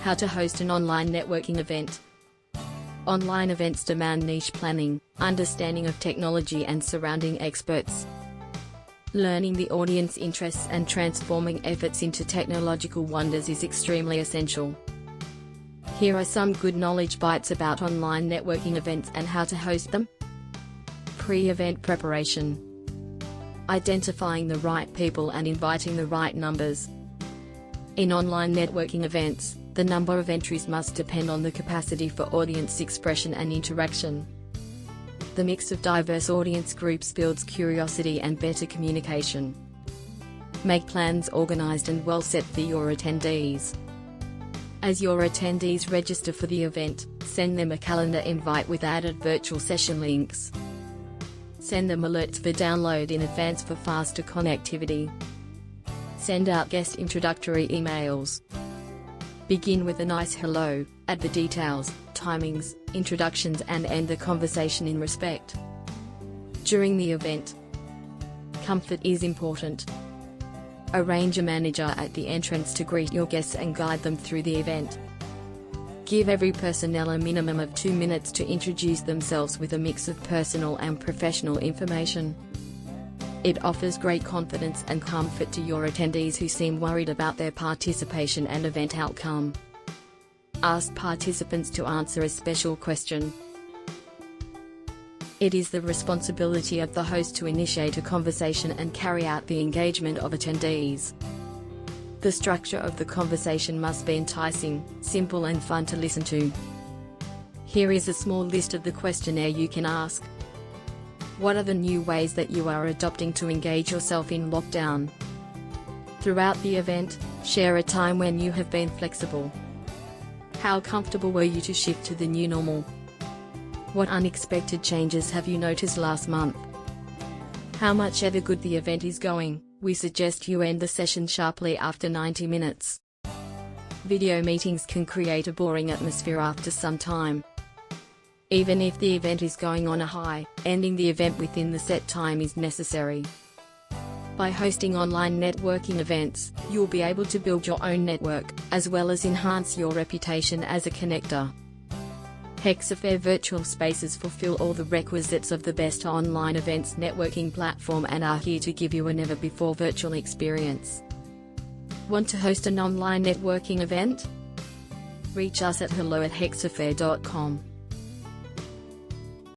How to host an online networking event. Online events demand niche planning, understanding of technology and surrounding experts. Learning the audience interests and transforming efforts into technological wonders is extremely essential. Here are some good knowledge bites about online networking events and how to host them. Pre-event preparation. Identifying the right people and inviting the right numbers. In online networking events, the number of entries must depend on the capacity for audience expression and interaction. The mix of diverse audience groups builds curiosity and better communication. Make plans organized and well set for your attendees. As your attendees register for the event, send them a calendar invite with added virtual session links. Send them alerts for download in advance for faster connectivity. Send out guest introductory emails. Begin with a nice hello, add the details, timings, introductions and end the conversation in respect. During the event, comfort is important. Arrange a manager at the entrance to greet your guests and guide them through the event. Give every personnel a minimum of 2 minutes to introduce themselves with a mix of personal and professional information. It offers great confidence and comfort to your attendees who seem worried about their participation and event outcome. Ask participants to answer a special question. It is the responsibility of the host to initiate a conversation and carry out the engagement of attendees. The structure of the conversation must be enticing, simple and fun to listen to. Here is a small list of the questionnaire you can ask. What are the new ways that you are adopting to engage yourself in lockdown? Throughout the event, share a time when you have been flexible. How comfortable were you to shift to the new normal? What unexpected changes have you noticed last month? How much ever good the event is going, we suggest you end the session sharply after 90 minutes. Video meetings can create a boring atmosphere after some time. Even if the event is going on a high, ending the event within the set time is necessary. By hosting online networking events, you'll be able to build your own network, as well as enhance your reputation as a connector. HexaFair virtual spaces fulfill all the requisites of the best online events networking platform and are here to give you a never-before virtual experience. Want to host an online networking event? Reach us at hello@hexafair.com.